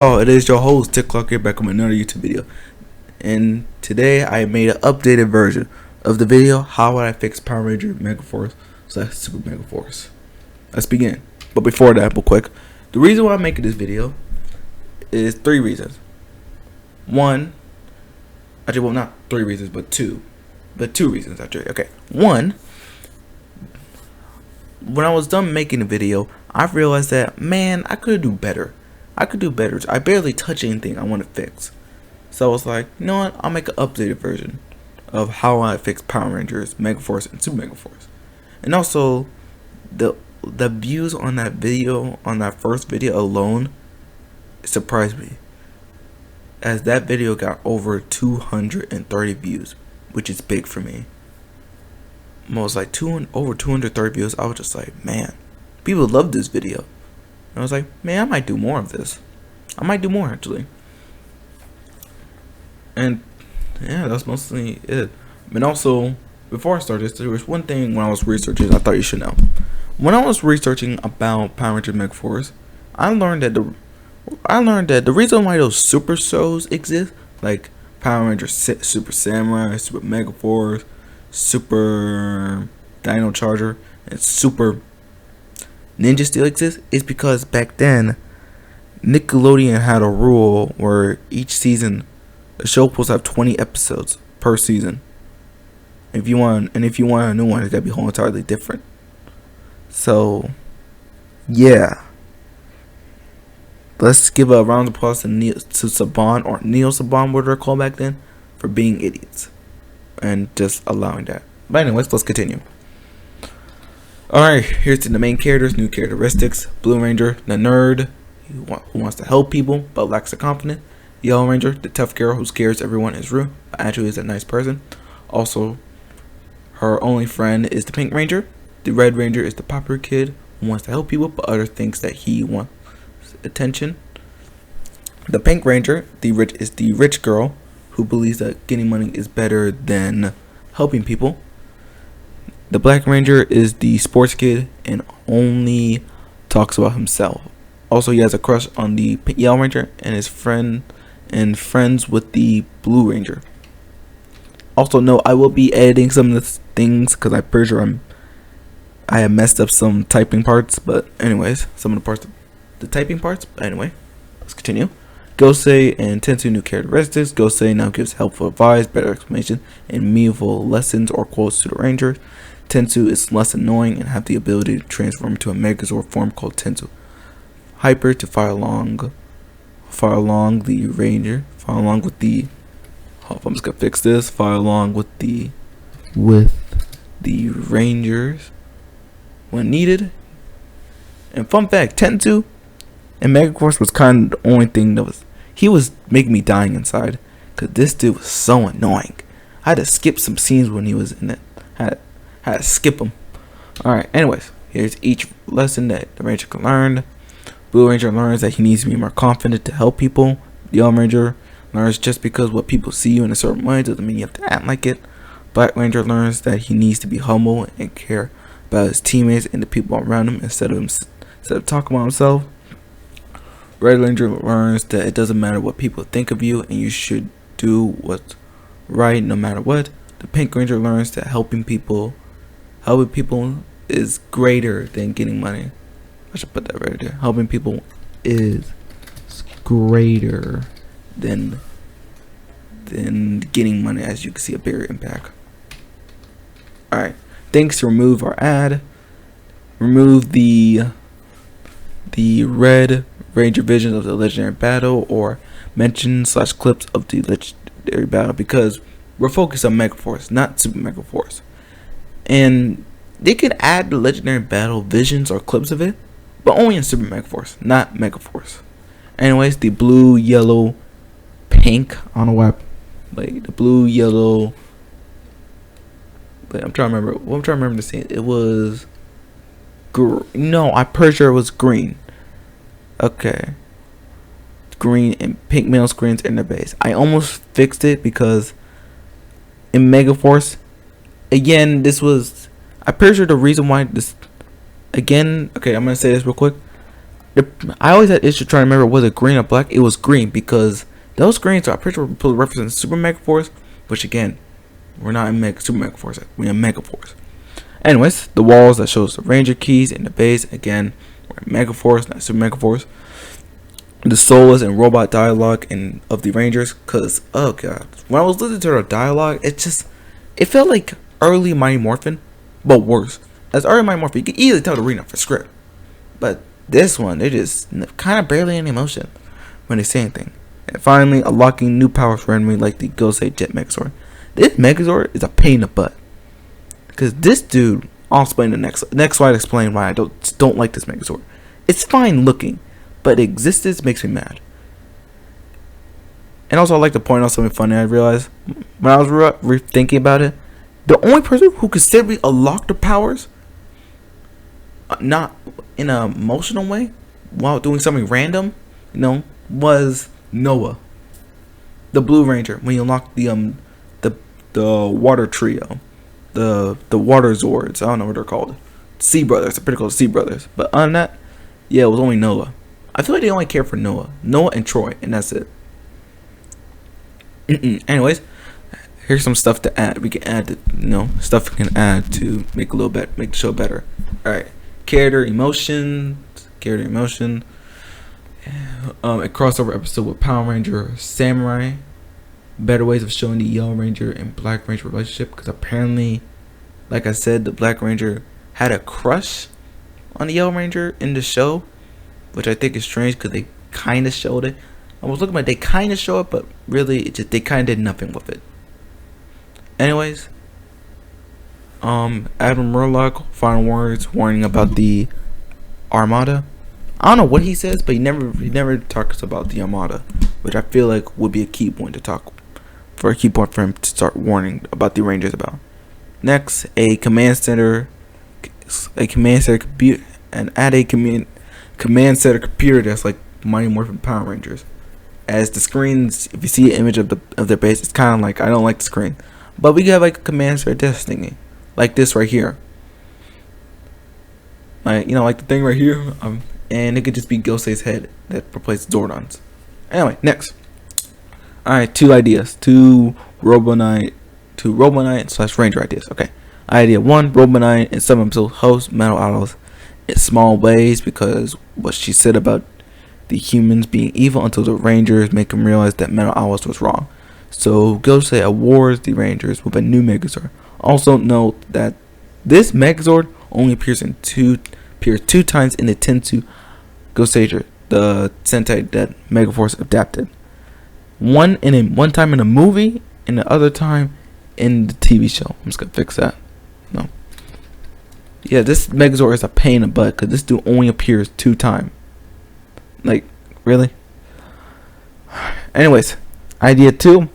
Oh, it is your host, TikTok here back with another YouTube video. And today I made an updated version of the video, How Would I Fix Power Ranger Megaforce / Super Megaforce. Let's begin. But before that, real quick, the reason why I'm making this video is three reasons. One, actually, well, not three reasons, but two. But two reasons, actually. Okay. One, when I was done making the video, I realized that, man, I could do better. I barely touch anything I want to fix. So I was like, you know what? I'll make an updated version of how I fix Power Rangers, Megaforce, and Super Megaforce. And also, the views on that video, on that first video alone, surprised me. As that video got over 230 views, which is big for me. Almost like over 230 views. I was just like, man, people love this video. And I was like, man, I might do more of this. I might do more, actually. And yeah, that's mostly it. And also, before I start this, there was one thing when I was researching I thought you should know. When I was researching about Power Ranger Megaforce, I learned that the reason why those super shows exist, like Power Ranger Super Samurai, Super Megaforce, Super Dino Charger, and Super Ninja still exists, is because back then Nickelodeon had a rule where each season the show was supposed to have 20 episodes per season. If you want a new one, it's gotta be whole entirely different. So yeah, let's give a round of applause to Saban, or Neil Saban, what they're called back then, for being idiots and just allowing that. But anyways, let's continue. Alright, here's to the main characters, new characteristics. Blue Ranger, the nerd who wants to help people but lacks the confidence. Yellow Ranger, the tough girl who scares everyone is rude but actually is a nice person. Also, her only friend is the Pink Ranger. The Red Ranger is the popular kid who wants to help people but others thinks that he wants attention. The Pink Ranger, is the rich girl who believes that getting money is better than helping people. The Black Ranger is the sports kid and only talks about himself. Also, he has a crush on the Yellow Ranger and is friends with the Blue Ranger. Also, note, I will be editing some of the things because I'm pretty sure I have messed up some typing parts. But anyways, some of the parts, the typing parts. But anyway, let's continue. Gosei and Tensu new characteristics. Gosei now gives helpful advice, better explanation, and meaningful lessons or quotes to the Rangers. Tensu is less annoying and have the ability to transform into a Megazord form called Tensu. Hyper to fire along the Ranger. Fire along with the. Oh, I'm just gonna fix this. Fire along with the Rangers when needed. And fun fact, Tensu and Megaforce was kind of the only thing that he was making me dying inside, cause this dude was so annoying. I had to skip some scenes when he was in it. Had to skip them. Alright, anyways, here's each lesson that the Ranger can learn. Blue Ranger learns that he needs to be more confident to help people. The Yellow Ranger learns just because what people see you in a certain way doesn't mean you have to act like it. Black Ranger learns that he needs to be humble and care about his teammates and the people around him instead of talking about himself. Red Ranger learns that it doesn't matter what people think of you and you should do what's right no matter what. The Pink Ranger learns that helping people is greater than getting money. I should put that right there. Helping people is greater than getting money, as you can see a bigger impact. Alright. Things to remove our ad. Remove the Red Ranger visions of the legendary battle or mention/clips of the legendary battle, because we're focused on Megaforce, not Super Megaforce. And they could add the legendary battle visions or clips of it, but only in Super Megaforce, not Megaforce. Anyways, the blue, yellow, pink, I don't know why, like the blue, yellow, but I'm trying to remember the scene. It was no, I'm pretty sure it was green. Okay. Green and pink mail screens in the base. I almost fixed it because in Megaforce, again, I'm pretty sure the reason why this, again, okay, I'm gonna say this real quick. I always had issue trying to remember, was it green or black? It was green because those screens are pretty sure represent Super Megaforce, which again, we're not in Super Megaforce, we're in Megaforce. Anyways, the walls that shows the Ranger keys in the base, again, we're in Megaforce, not Super Megaforce. The soulless and robot dialogue of the Rangers, cause oh god, when I was listening to their dialogue, it felt like early Mighty Morphin, but worse. As early Mighty Morphin, you can easily tell the reading off the script, but this one, they just kind of barely any emotion when they say anything. And finally, unlocking new powers for enemy like the Gosei Jet Megazord. This Megazord is a pain in the butt, cause this dude. I'll explain the next slide. Explain why I don't like this Megazord. It's fine looking, but existence makes me mad. And also, I'd like to point out something funny I realized when I was thinking about it. The only person who could simply unlock the powers, not in an emotional way, while doing something random, was Noah, the Blue Ranger. When he unlocked the water trio, the water Zords. I don't know what they're called. Sea Brothers. They're pretty called Sea Brothers. But other than that, yeah, it was only Noah. I feel like they only care for Noah and Troy, and that's it. Anyways, here's some stuff to add. We can add, stuff we can add to make the show better. All right, character emotion. A crossover episode with Power Ranger Samurai. Better ways of showing the Yellow Ranger and Black Ranger relationship, because apparently, like I said, the Black Ranger had a crush on the Yellow Ranger in the show, which I think is strange because they kind of showed it. I was looking at they kind of show it, but really they kind of did nothing with it. Anyways, Admiral Murloc final words warning about the Armada. I don't know what he says, but he never talks about the Armada, which I feel like would be a key point for him to start warning about the Rangers about. Next, a command center computer, and add a command center computer that's like Mighty Morphin Power Rangers. As the screens, if you see an image of their base, it's kind of like, I don't like the screen, but we have like a command center desk thingy, like this right here, like the thing right here, and it could just be Gosei's head that replaces Zordon's. Anyway, next. Alright, two ideas. Two Robo Knight / Ranger ideas. Okay. Idea 1, Robo Knight in some episodes hosts Metal Alloys in small ways because what she said about the humans being evil until the Rangers make him realize that Metal Alloys was wrong. So Gosei awards the Rangers with a new Megazord. Also note that this Megazord only appears two times in the Tensu Gosei, the Sentai that Megaforce adapted. One time in a movie, and the other time in the TV show. I'm just gonna fix that. No. Yeah, this Megazord is a pain in the butt because this dude only appears 2 times. Like, really? Anyways, idea 2.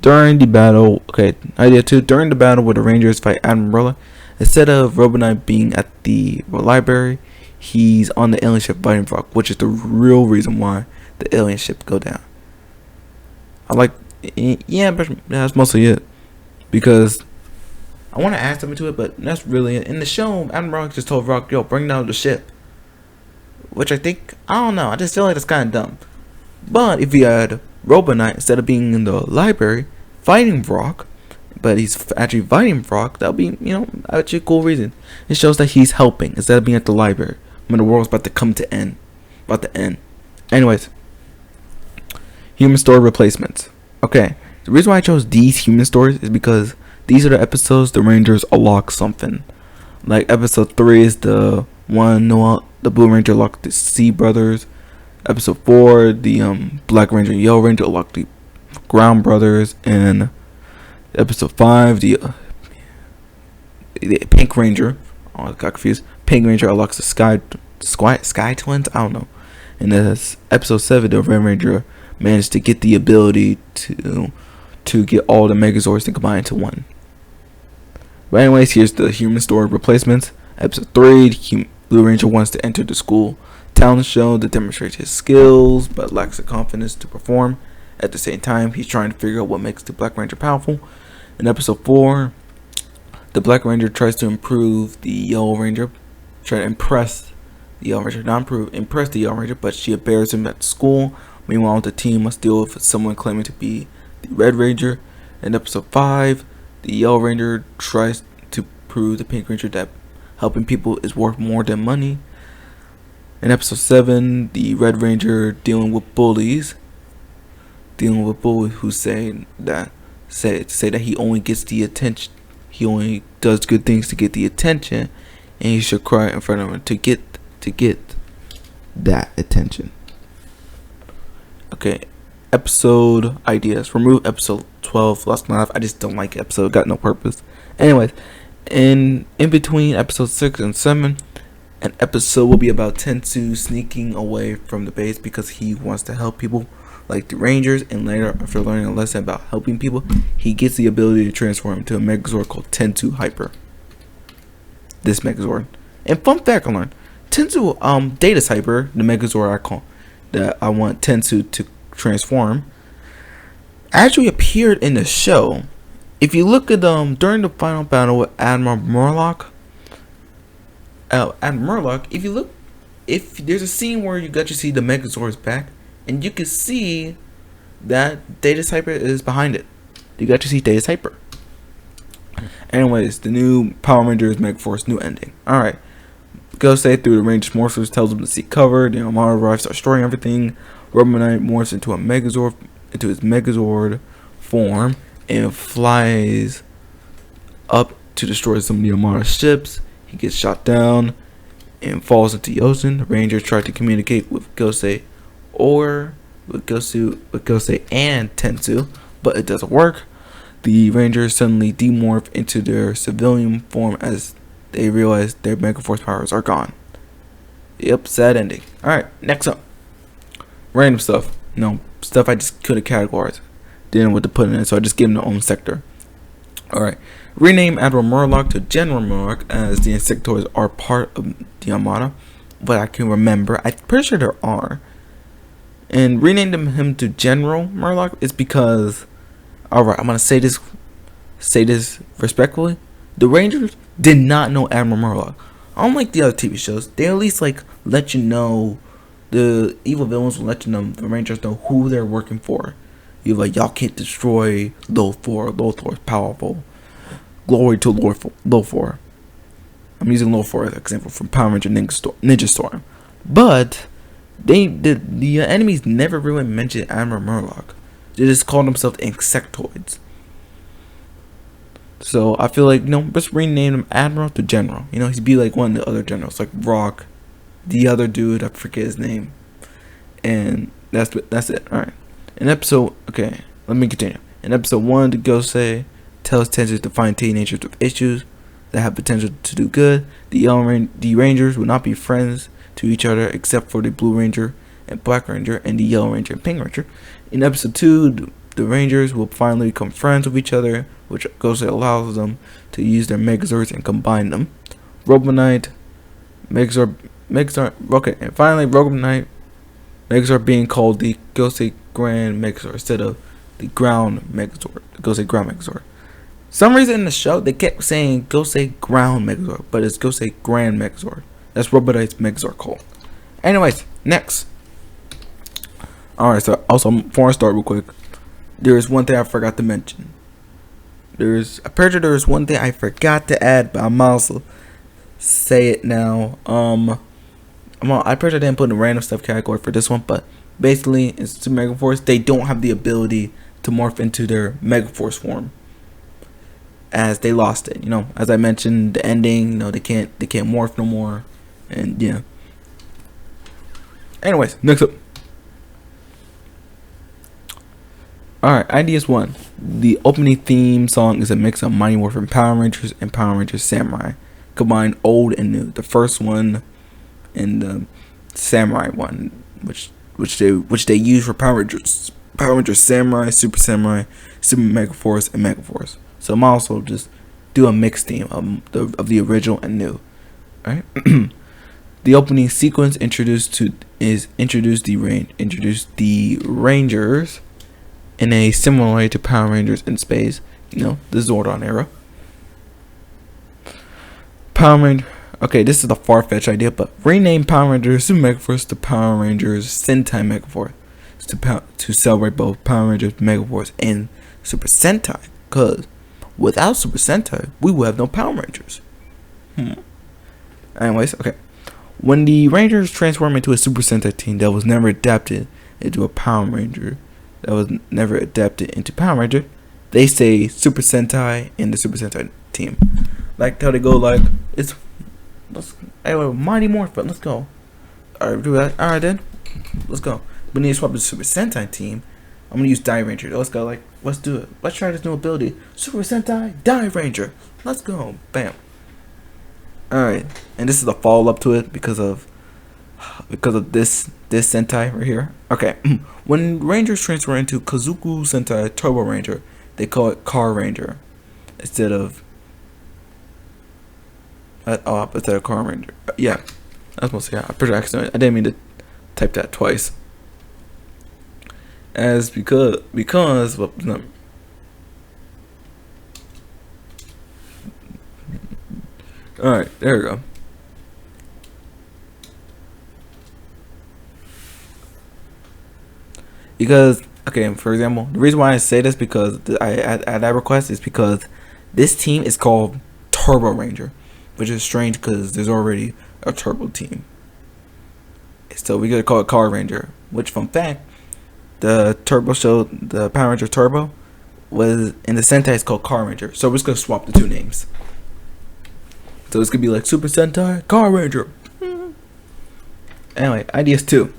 During the battle where the Rangers fight Admiral, instead of Robo Knight being at the library, he's on the alien ship fighting Rock, which is the real reason why the alien ship go down. But that's mostly it, because I want to add something to it, but that's really it. In the show, Admiral just told Rock, "Yo, bring down the ship," which I don't know. I just feel like it's kind of dumb. But if you had Robo Knight instead of being in the library fighting Rock, but he's actually fighting Rock, that'll be actually a cool reason. It shows that he's helping instead of being at the library when the world's about to end. Anyways. Human story replacements. Okay, the reason why I chose these human stories is because these are the episodes the Rangers unlock something. Like episode 3 is the one Noah, the Blue Ranger unlocked the Sea Brothers. Episode 4, the Black Ranger and Yellow Ranger unlocked the Ground Brothers. And episode 5, the Pink Ranger. Oh, I got confused. Pink Ranger unlocks the Sky Twins. I don't know. And this episode 7, the Red Ranger managed to get the ability to get all the Megazords to combine into one. But anyways, here's the human story replacements. Episode 3, Blue Ranger wants to enter the school talent show to demonstrate his skills, but lacks the confidence to perform. At the same time, he's trying to figure out what makes the Black Ranger powerful. In episode 4, the Black Ranger tries to impress The Yellow Ranger not impress the Yellow Ranger, but she embarrasses him at school. Meanwhile, the team must deal with someone claiming to be the Red Ranger. In episode 5, the Yellow Ranger tries to prove the Pink Ranger that helping people is worth more than money. In episode 7, the Red Ranger dealing with bullies who say that he only gets the attention, he only does good things to get the attention, and he should cry in front of him to get that attention. Okay, episode ideas. Remove episode 12, Lost My Life. I just don't like episode. Got no purpose. Anyways, in between episode 6 and 7, an episode will be about Tensu sneaking away from the base because he wants to help people like the Rangers, and later, after learning a lesson about helping people, he gets the ability to transform into a Megazord called Tensu Hyper. This Megazord. And fun fact I learned, Tensu Data Hyper, the Megazord that I want Tensu to transform, actually appeared in the show. If you look at during the final battle with Admiral Murloc, if there's a scene where you got to see the Megazord's back, and you can see that Data Hyper is behind it. You got to see Data Hyper. Anyways, the new Power Rangers Megaforce new ending. Alright. Gosei through the Rangers morphers tells them to see cover. The Armada arrives, start destroying everything. Rubber Knight morphs into his Megazord form and flies up to destroy some of the Armada ships. He gets shot down and falls into the ocean. The Rangers try to communicate with Gosei and Tensu, but it doesn't work. The Rangers suddenly demorph into their civilian form as they realize their Megaforce powers are gone. Yep, sad ending. Alright, next up. Random stuff. Stuff I just couldn't categorize. Didn't know what to put in it, so I just gave them their own sector. Alright. Rename Admiral Murloc to General Murloc, as the Insectoids are part of the Armada. But I can remember. I'm pretty sure there are. And renamed him to General Murloc is because, alright, I'm gonna say this respectfully. The Rangers did not know Admiral Murloc. Unlike the other TV shows, they at least let you know, the evil villains will let you know, the Rangers know who they're working for. You're y'all can't destroy Lothor. Lothor is powerful. Glory to Lothor. I'm using Lothor as an example from Power Ranger Ninja Storm. But the enemies never really mentioned Admiral Murloc. They just called themselves Insectoids. So I feel like let's rename him Admiral to General. He'd be like one of the other generals, like Rock, the other dude, I forget his name. And that's it. Alright. Okay, let me continue. In episode 1, the Gosei tells Tensu to find teenagers with issues that have potential to do good. The Rangers will not be friends to each other except for the Blue Ranger and Black Ranger and the Yellow Ranger and Pink Ranger. In episode 2, the Rangers will finally become friends with each other, which Gosei allows them to use their Megazords and combine them. Robo Knight, Megazord, okay, and finally Robo Knight, Megazord being called the Gosei Grand Megazord instead of the Ground Megazord, the Gosei Ground Megazord. Some reason in the show they kept saying Gosei Ground Megazord, but it's Gosei Grand Megazord. That's Robo Knight's Megazord called. Anyways, next. Alright, so also before I start real quick, there is one thing I forgot to mention. I'm pretty sure there is one thing I forgot to add, but I'm also say it now. I pretty sure I didn't put in a random stuff category for this one, but basically in Super Megaforce, they don't have the ability to morph into their Megaforce form, as they lost it. As I mentioned, the ending, they can't morph no more, and yeah. Anyways, next up. Alright, ideas 1. The opening theme song is a mix of Mighty Morphin Power Rangers and Power Rangers Samurai, combined old and new. The first one and the Samurai one, which they use for Power Rangers Samurai, Super Megaforce, and Megaforce. So I'm also just do a mixed theme of the original and new. Alright. The opening sequence introduced the Rangers in a similar way to Power Rangers in space, the Zordon era. Okay, this is a far-fetched idea, but rename Power Rangers Super Megaforce to Power Rangers Sentai Megaforce to celebrate both Power Rangers Megaforce and Super Sentai. Cause without Super Sentai, we would have no Power Rangers. Anyways, okay. When the Rangers transform into a Super Sentai team that was never adapted into a Power Ranger, they say Super Sentai in the Super Sentai team. Like how they go like anyway, Mighty Morphin, let's go. Alright, do that. Alright then. Let's go. We need to swap the Super Sentai team. I'm gonna use Die Ranger. Let's go, let's do it. Let's try this new ability. Super Sentai Die Ranger. Let's go. Bam. Alright. And this is a follow up to it because of this Sentai right here. Okay. When Rangers transfer into Kazoku Sentai Turbo Ranger, they call it Car Ranger instead of Car Ranger. Yeah. I was supposed to say, I'm pretty accident. I didn't mean to type that twice. Because what no. Alright, there we go. Because, okay, for example, the reason why I say this because I add that request is because this team is called Turbo Ranger, which is strange because there's already a Turbo team. So we gotta call it Car Ranger, which, fun fact, the Turbo show, the Power Ranger Turbo, was in the Sentai it's called Car Ranger. So we're just gonna swap the two names. So it's gonna be like Super Sentai Car Ranger. Anyway, ideas 2.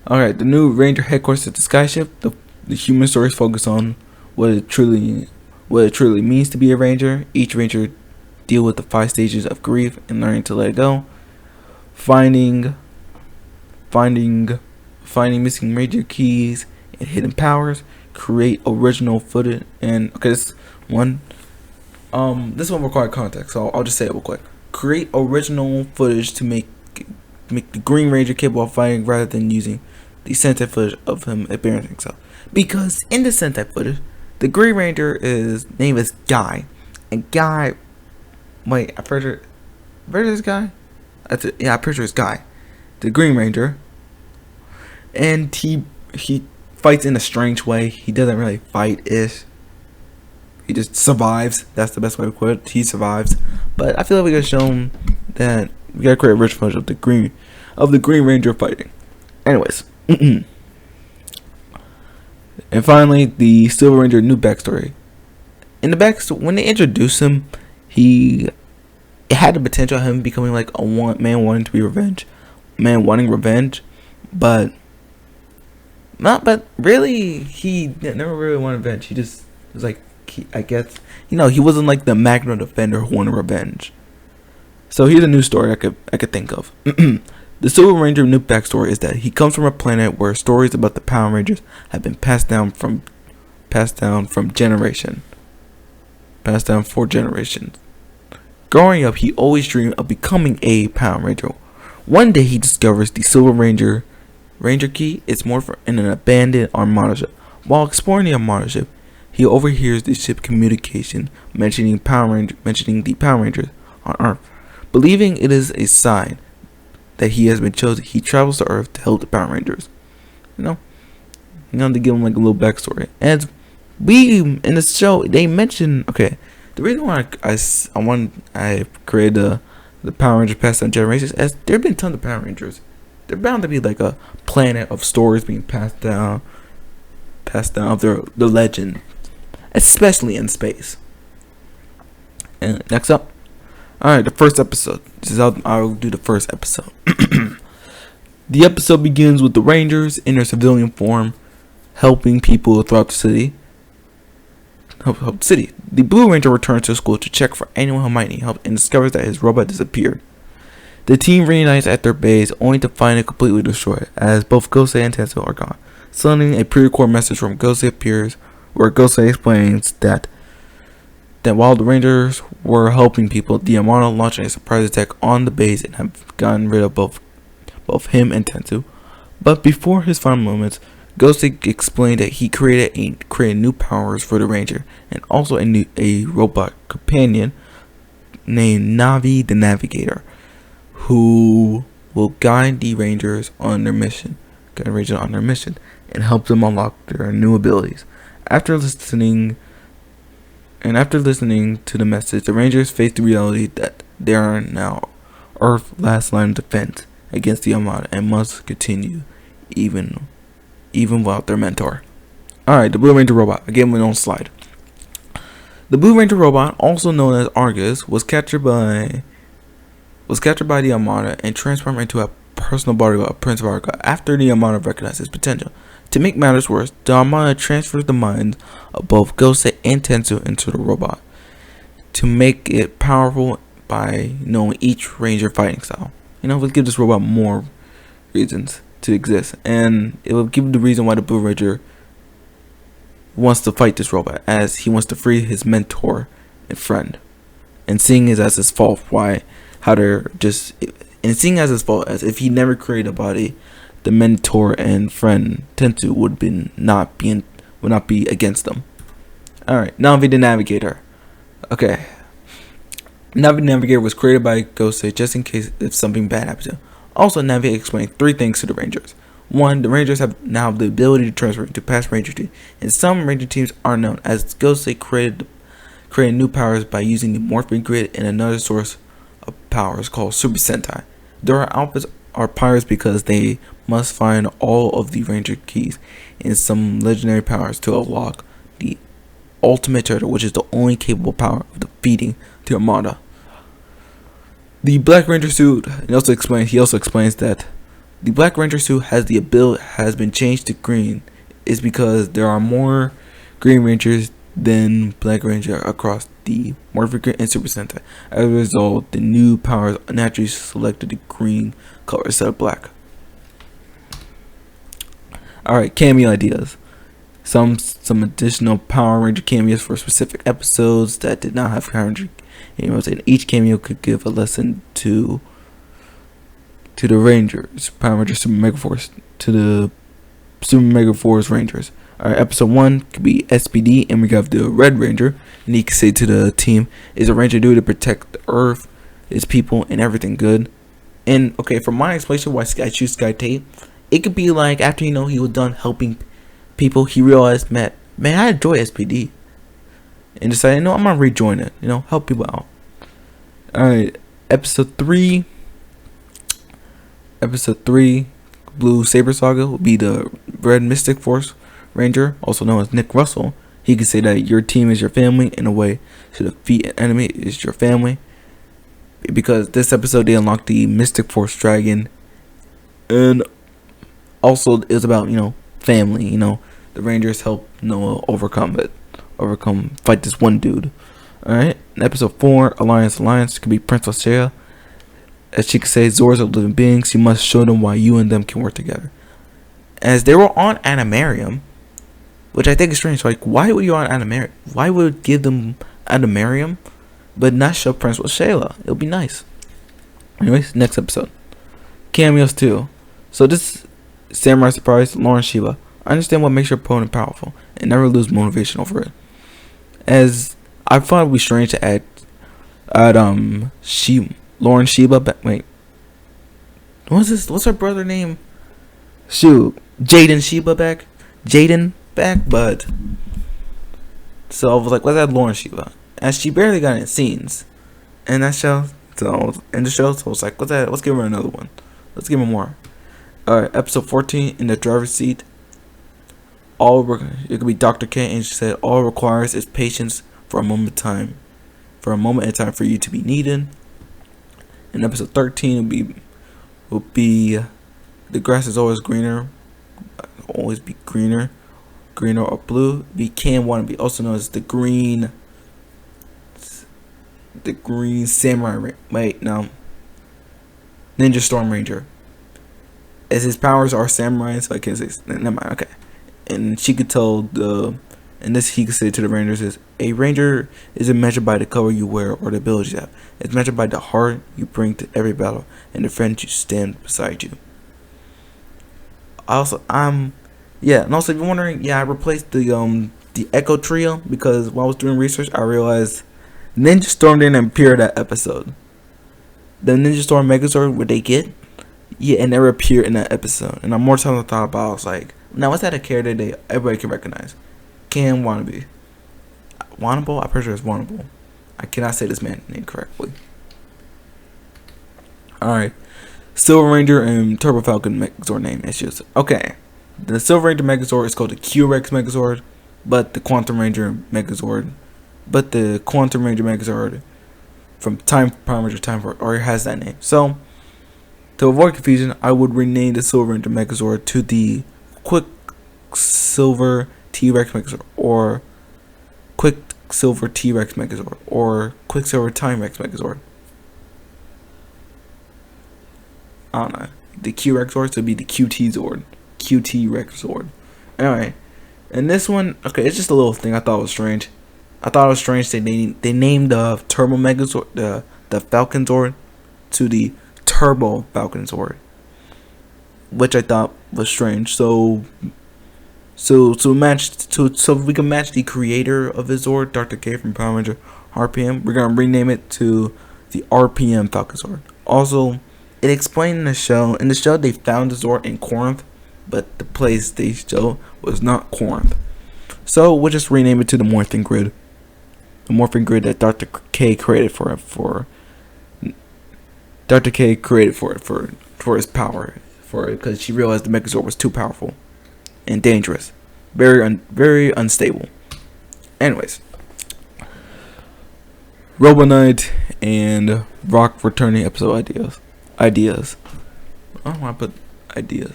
Alright, the new Ranger headquarters at the skyship. The human stories focus on what it truly means to be a Ranger. Each Ranger deal with the 5 stages of grief and learning to let it go. Finding missing Ranger keys and hidden powers. Create original footage. And okay, this one required context, so I'll just say it real quick. Create original footage to make the Green Ranger capable of fighting rather than using the Sentai footage of him appearing himself. Because in the Sentai footage, the Green Ranger name is Guy, and Guy. Wait, I'm pretty sure. Where's this guy? I'm pretty sure it's Guy, the Green Ranger. And he fights in a strange way. He doesn't really fight-ish. He just survives. That's the best way to put it. He survives. But I feel like we gotta show him that we gotta create a rich footage of the Green Ranger fighting. Anyways. And finally, the Silver Ranger new backstory. In the backstory, when they introduced him, it had the potential of him becoming like a man wanting revenge, but really, he never really wanted revenge. He just was like, I guess, he wasn't like the Magna Defender who wanted revenge. So here's a new story I could think of. The Silver Ranger new backstory is that he comes from a planet where stories about the Power Rangers have been passed down for generations. Growing up, he always dreamed of becoming a Power Ranger. One day, he discovers the Silver Ranger key is more in an abandoned Armada ship. While exploring the Armada ship, he overhears the ship communication mentioning the Power Rangers on Earth. Believing it is a sign that he has been chosen, he travels to Earth to help the Power Rangers. To give him like a little backstory. And in the show, they mention, okay, the reason why I created the Power Rangers passed down generations, as there have been tons of Power Rangers. They're bound to be like a planet of stories being passed down of the legend, especially in space. And next up, alright, the first episode. I'll do the first episode. The episode begins with the Rangers in their civilian form, helping people throughout the city. The Blue Ranger returns to school to check for anyone who might need help and discovers that his robot disappeared. The team reunites at their base only to find it completely destroyed, as both Gosei and Tetsuo are gone. Suddenly, a pre-recorded message from Gosei appears, where Gosei explains that while the Rangers were helping people, the Armada launched a surprise attack on the base and have gotten rid of both him and Tetsuo. But before his final moments, Gosei explained that he created new powers for the Ranger and also a robot companion named Navi the Navigator, who will guide the Rangers on their mission, and help them unlock their new abilities. After listening to the message, the Rangers face the reality that they are now Earth's last line of defense against the Armada and must continue even without their mentor. Alright, the Blue Ranger robot. I gave him my own slide. The Blue Ranger robot, also known as Argus, was captured by the Armada and transformed into a personal bodyguard of Prince Varga after the Armada recognized his potential. To make matters worse, the Armada transfers the minds of both Gosei and Tensu into the robot to make it powerful by knowing each Ranger fighting style. We'll give this robot more reasons to exist, and it will give the reason why the Blue Ranger wants to fight this robot, as he wants to free his mentor and friend, and seeing it as his fault as if he never created a body, the mentor and friend Tensu would not be against them. Alright, Navi the Navigator. Okay. Navi the Navigator was created by Gosei just in case if something bad happens to him. Also, Navi explained 3 things to the Rangers. 1, the Rangers now have the ability to transfer to past Ranger teams, and some Ranger teams are known, as Gosei created new powers by using the Morphing Grid and another source of powers called Super Sentai. Their outfits are pirates because they must find all of the Ranger keys and some legendary powers to unlock the Ultimate Turtle, which is the only capable power of defeating the Armada. The Black Ranger suit, he also explains that the Black Ranger suit has been changed to green is because there are more Green Rangers than Black Ranger across the Morphic Grid and Super Sentai. As a result, the new powers naturally selected the green color instead of black. Alright, cameo ideas. Some additional Power Ranger cameos for specific episodes that did not have Power Ranger cameos, and each cameo could give a lesson to the Rangers, Power Ranger Super Megaforce, to the Super Megaforce Rangers. Alright, episode 1 could be SPD, and we have the Red Ranger, and he can say to the team, is a Ranger due to protect the Earth, its people, and everything good. And okay, for my explanation why I choose Sky Tate, it could be like after he was done helping people, he realized, man, I enjoy SPD, and decided, no, I'm gonna rejoin it, help people out. Alright, episode 3, Blue Saber Saga will be the Red Mystic Force Ranger, also known as Nick Russell. He can say that your team is your family, in a way to defeat an enemy is your family. Because this episode they unlocked the Mystic Force Dragon, and also it's about family. The Rangers help Noah fight this one dude. Alright, episode 4, Alliance could be Princess Shea. As she could say, Zords are living beings. You must show them why you and them can work together. As they were on Animarium, which I think is strange. Like, why would you on Animarium? Why would give them Animarium, but not show Princess Shayla? It'll be nice. Anyways, next episode. Cameos too. So this Samurai Surprise, Lauren Shiba. I understand what makes your opponent powerful, and never lose motivation over it. As I thought it would be strange to add Lauren Shiba wait. What's her brother name? Shoot. Jaden Shiba back. But so I was like, let's add Lauren Shiba. And she barely got any scenes in that show. So I was like, let's give her another one. Let's give her more. Alright, episode 14, in the driver's seat. It could be Dr. K, and she said all it requires is patience for a moment in time. For you to be needed. In episode 13 will be the grass is always greener. Always be greener or blue. We can want to be also known as the green samurai. Wait, no. Ninja Storm Ranger. As his powers are samurai, so I can't say. Never mind. Okay. And she could tell he could say to the Rangers is, a Ranger isn't measured by the color you wear or the abilities you have. It's measured by the heart you bring to every battle and the friends you stand beside you. And also if you're wondering, I replaced the Echo Trio because while I was doing research, I realized Ninja Storm didn't appear that episode. The Ninja Storm Megazord, what they get, yeah, it never appeared in that episode. And the more times I thought about it, I was like, now what's that a character that everybody can recognize? Can Wannabe. Wannable? I'm pretty sure it's Wannable. I cannot say this man's name correctly. Alright. Silver Ranger and Turbo Falcon Megazord name issues. Okay. The Silver Ranger Megazord is called the Q-Rex Megazord, but the Quantum Ranger Megazord from Power Ranger Time for already has that name. So, to avoid confusion, I would rename the Silver Ranger Megazord to the Quicksilver T-Rex Megazord, or Quicksilver T-Rex Megazord, or Quicksilver Time Rex Megazord. I don't know. The Q-Rex Zord would be the QT Zord. QT Rex Zord. Anyway, and this one, okay, it's just a little thing I thought was strange. I thought it was strange they named the Turbo Megazord, the Falcon Zord, to the Turbo Falcon Zord, which I thought was strange. So we can match the creator of the Zord, Dr. K from Power Ranger RPM. We're gonna rename it to the RPM Falcon Zord. Also, it explained in the show. In the show, they found the Zord in Corinth, but the place they showed was not Corinth. So we'll just rename it to the Morphing Grid. The Morphing Grid that Dr. K created for his power, because she realized the Megazord was too powerful and dangerous, very unstable. Anyways, Robo Knight and Rock returning episode ideas. I don't want to put ideas.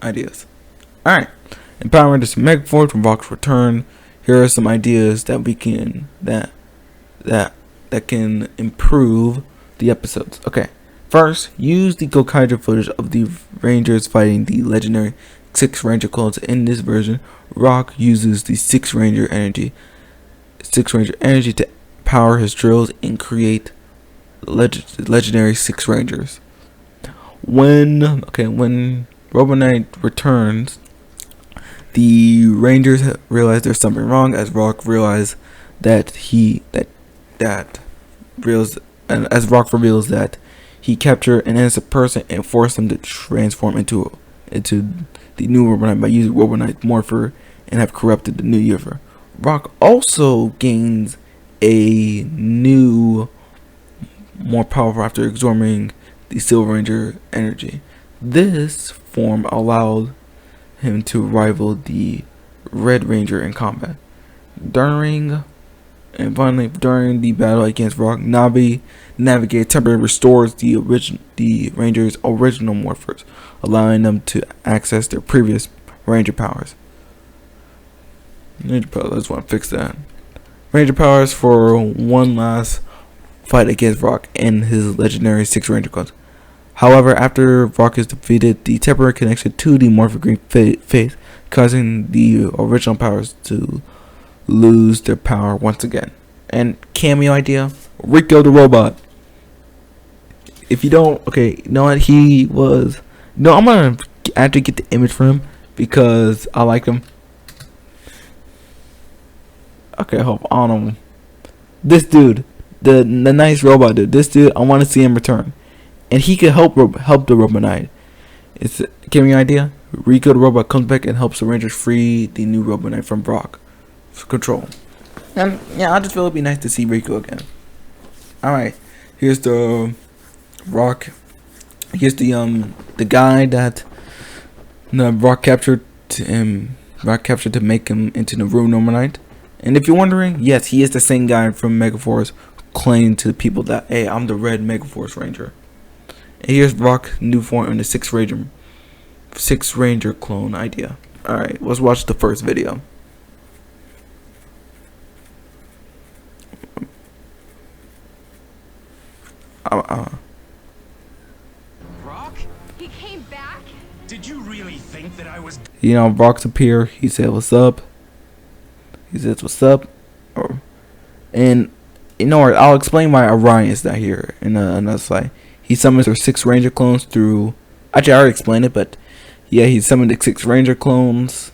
All right. In Power Rangers Megaforce from Rock's return, here are some ideas that we can that can improve the episodes. Okay. First, use the Gokaiger footage of the Rangers fighting the legendary 6 Ranger clones. In this version, Rock uses the 6 Ranger energy to power his drills and create legendary 6 Rangers. When Robo Knight returns, the Rangers realize there's something wrong, as Rock realizes as Rock reveals that he captured an innocent person and forced him to transform into the new Robo Knight by using Robo Knight Morpher and have corrupted the new universe. Rock also gains a new, more powerful after absorbing the Silver Ranger energy. This form allowed him to rival the Red Ranger in combat. During the battle against Rock, Navigator temporarily restores the Ranger's original morphers, allowing them to access their previous Ranger powers. I just want to fix that. Ranger powers for one last fight against Rock and his legendary 6 Ranger clones. However, after Rock is defeated, the temporary connection to the Morphin Green fades, causing the original powers to lose their power once again. And cameo idea, Rico the Robot. If you don't, okay, you know what, I'm gonna actually get the image for him because I like him. Okay, hold on. This dude, the nice robot dude, I want to see him return. And he could help the Robo Knight. Give me an idea? Rico the Robot comes back and helps the Rangers free the new Robo Knight from Brock's control. And yeah, I just feel it'd be nice to see Rico again. Alright, here's the Rock. Here's the guy that Rock captured to make him into the real Robo Knight. And if you're wondering, yes, he is the same guy from Megaforce claiming to the people that, hey, I'm the Red Megaforce Ranger. And here's Rock's new form in the 6 Ranger clone idea. Alright, let's watch the first video. Rock? He came back? Did you really think that I was... Rock's appear. He said, what's up? He says, what's up? And, I'll explain why Orion is not here in another slide. He summons her 6 Ranger clones through... Actually, I already explained it, but... Yeah, he summoned the 6 Ranger clones.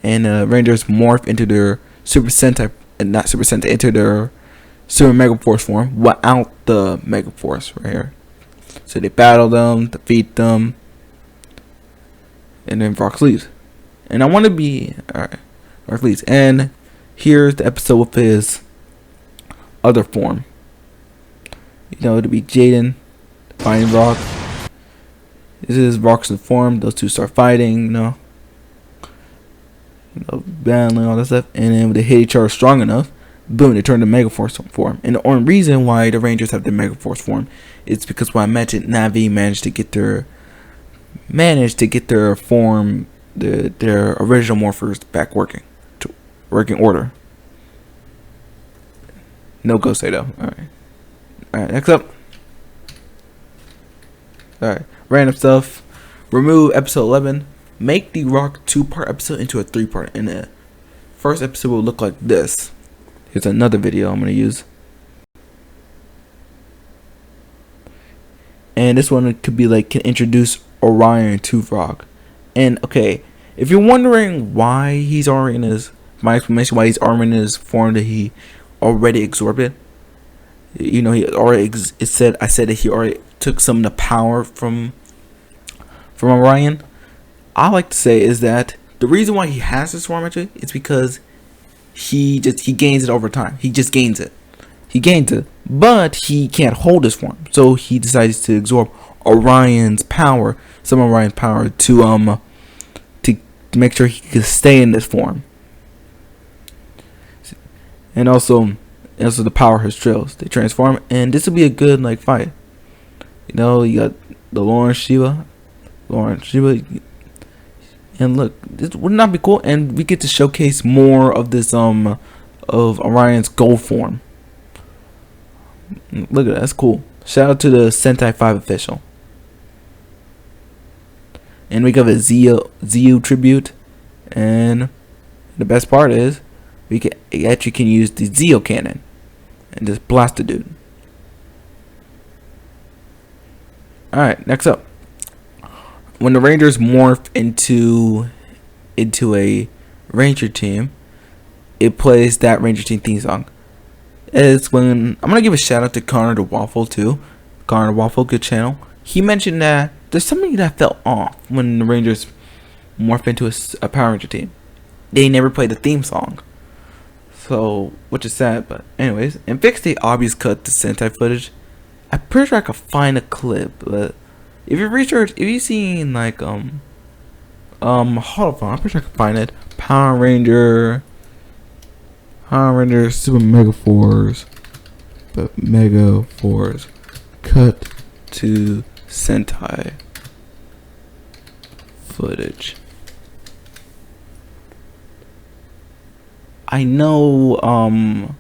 And Rangers morph into their Super Sentai and not Super Sentai, into their Super Megaforce form without the Megaforce right here. So they battle them, defeat them, and then Rock leaves. And I want to be alright. Rock leaves, and here's the episode with his other form. You know, it'll be Jaden fighting Rock. This is Rock's form. Those two start fighting. Battling all that stuff, and then when they hit each other strong enough, boom, they turn to Megaforce form. And the only reason why the Rangers have the Megaforce form is because when I mentioned Navi managed to get their form, their original morphers back working order. No Ghost though. Alright, next up. Alright, random stuff. Remove episode 11. Make the Rock 2-part episode into a 3-part. And the first episode will look like this. Here's another video I'm going to use. And this one could be like, can introduce Orion to Rock. And okay, if you're wondering why he's already in his, my explanation why he's already in his form that he already absorbed it. He already I said that he already took some of the power from Orion. I like to say is that the reason why he has this form actually is because he gains it over time. He just gains it. He gains it, but he can't hold his form, so he decides to absorb Orion's power, some Orion's power, to make sure he can stay in this form. And also the power his drills. They transform, and this will be a good fight. You got the Lauren Shiva, and look, this would not be cool, and we get to showcase more of this of Orion's gold form. Look at that, that's cool. Shout out to the Sentai 5 official. And we got a Zeo tribute, and the best part is we actually can use the Zeo cannon and just blast the dude. Alright, next up. When the Rangers morph into a Ranger team, it plays that Ranger team theme song. It's when I'm gonna give a shout out to Connor the Waffle too. Connor the Waffle, good channel. He mentioned that there's something that felt off when the Rangers morph into a Power Ranger team. They never played the theme song, so which is sad. But anyways, and fix the obvious cut to Sentai footage. I'm pretty sure I could find a clip, but if you've seen hold on, I'm pretty sure I can find it. Power Ranger Super Megaforce, but Megaforce cut to Sentai footage. I know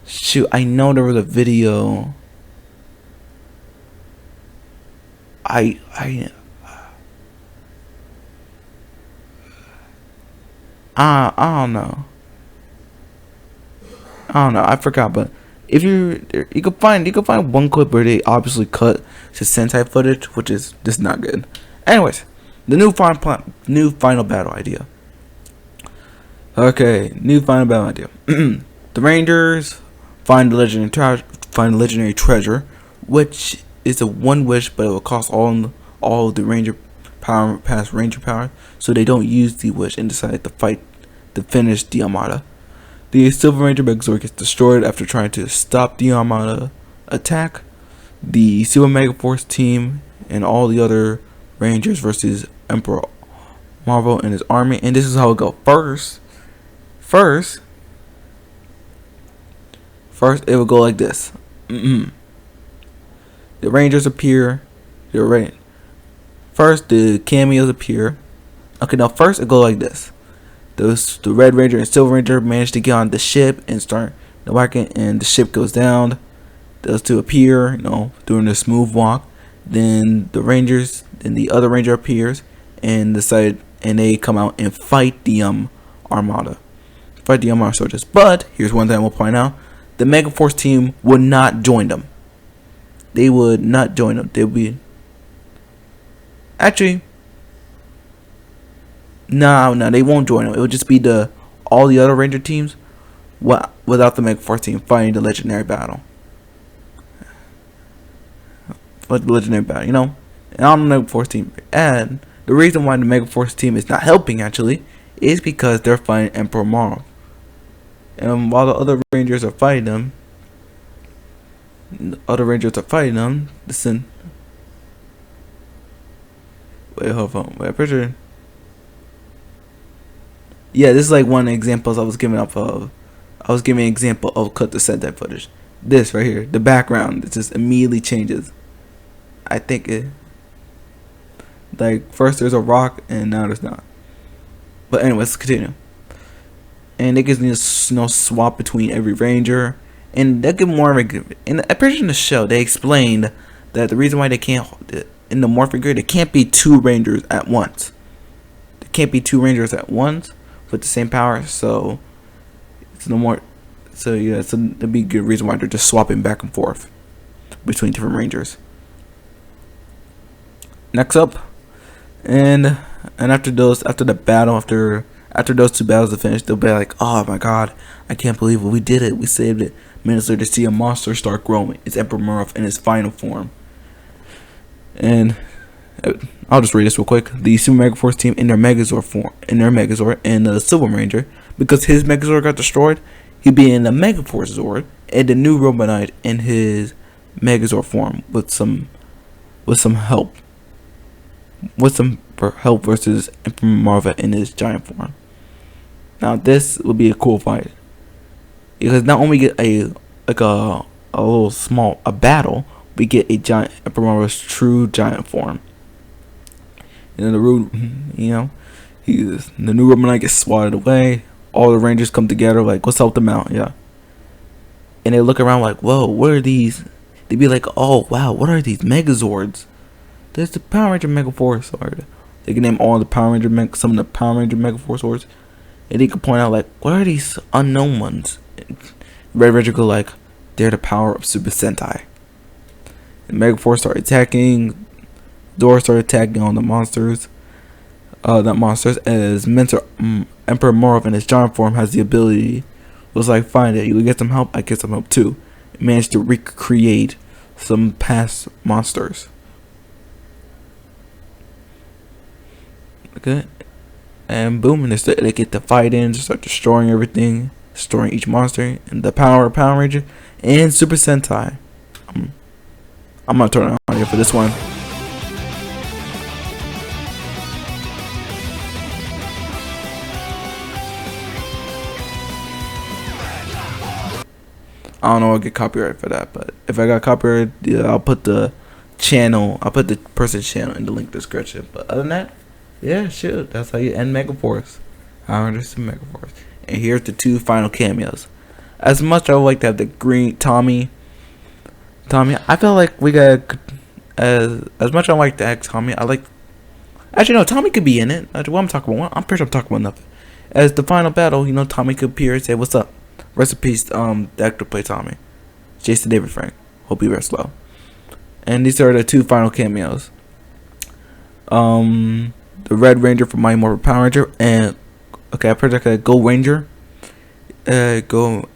shoot, I know there was a video. I don't know. I forgot, but if you can find one clip where they obviously cut to Sentai footage, which is just not good. Anyways, the new final battle idea. Okay, new final battle idea. The Rangers find the legendary treasure, which is a one wish, but it will cost all the Ranger power past Ranger power, so they don't use the wish and decide to fight to finish the Armada. The Silver Ranger Megazord gets destroyed after trying to stop the Armada attack. The Super Megaforce team and all the other Rangers versus Emperor Marvel and his army, and this is how it go. First it will go like this. The Rangers appear. They're ready. First, the cameos appear. Okay, now first it go like this. The Red Ranger and Silver Ranger manage to get on the ship and start the whacking, and the ship goes down. Those two appear, doing a smooth walk. Then the Rangers and the other Ranger appears and they come out and fight the Armada. Fight the Armada soldiers. But here's one thing I will point out: the Megaforce team would not join them. They would not join them. They would be actually. No, they won't join them. It would just be all the other Ranger teams. What without the Megaforce team fighting the legendary battle. But the legendary battle, you know, and on the Megaforce team. And the reason why the Megaforce team is not helping actually is because they're fighting Emperor Marv. And while the other Rangers are fighting them, listen. Wait, hold on. Wait, I'm pretty sure. Yeah, this is like one example I was giving up of. I was giving an example of cut the Sentai footage. This right here, the background, it just immediately changes. I think it, like, first there's a rock and now there's not. But anyways, let's continue. And they just need to, you know, swap between every ranger, and they'll give more of a. In the appearance in the show, they explained that the reason why they can't in the morphing grid, there can't be two rangers at once. There can't be two rangers at once with the same power, so it's no more. So yeah, so that'd be a good reason why they're just swapping back and forth between different rangers. Next up, and after those those two battles are finished, they'll be like, oh my god, I can't believe it, we did it, we saved it. Minutes later, to see a monster start growing. It's Emperor Marv in his final form. And I'll just read this real quick. The Super Megaforce team in their Megazord, and the Silver Ranger, because his Megazord got destroyed, he'd be in the Megaforce Zord, and the new Robot Knight in his Megazord form with some help. With some help versus Emperor Marva in his giant form. Now this will be a cool fight, because not only get a little small battle, we get a giant Emperor Marva's true giant form. And then the new Robot Knight gets swatted away. All the Rangers come together like, let's help them out, yeah. And they look around like, whoa, what are these? They'd be like, oh wow, what are these Megazords? There's the Power Ranger Megaforce Sword. They can name all the some of the Power Ranger Megaforce Swords, and they can point out like, what are these unknown ones? And Red Ranger go like, they're the power of Super Sentai. And Megaforce start attacking. Dora start attacking on the monsters. As mentor Emperor Marv in his giant form has the ability. Was like, find it. You get some help. I get some help too. Managed to recreate some past monsters. Okay, and boom, and they get the fight in, start destroying everything, destroying each monster, and the power of Power Ranger and Super Sentai. I'm gonna turn on here for this one. I don't know, I'll get copyright for that, but if I got copyright, yeah, I'll put the person's channel in the link description. But other than that, yeah, shoot, that's how you end Megaforce. Power Rangers Megaforce. And here's the two final cameos. As much I would like to have the green Tommy, I feel like we got as much I like to act Tommy. I like. Actually, no, Tommy could be in it. What I'm talking about, I'm pretty sure I'm talking about nothing. As the final battle, Tommy could appear and say, "What's up?" Rest in peace, the actor play Tommy, Jason David Frank. Hope he rests well. And these are the two final cameos. The Red Ranger from Mighty Morphin Power Ranger, and I project a Go Ranger. Go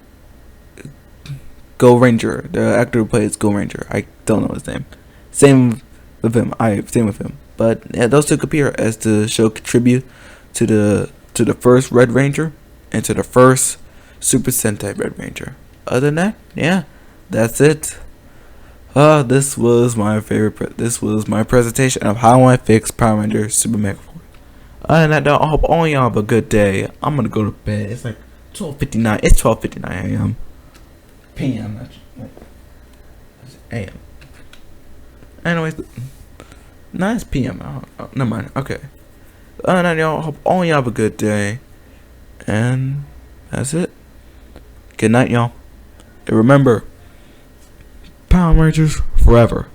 Ranger. The actor who plays Go Ranger. I don't know his name. Same with him. But yeah, those two appear as the show contribute to the first Red Ranger and to the first Super Sentai Red Ranger. Other than that, yeah, that's it. This was my this was my presentation of how I fix Power Ranger Super Megaforce. Other than that, I hope all y'all have a good day. I'm gonna go to bed. It's like 12:59. It's 12:59 a.m. p.m. actually. a.m. Anyways, it's p.m. Oh, never mind. Okay. Other than that, y'all, hope all y'all have a good day. And that's it. Good night, y'all. And remember, Power Rangers forever.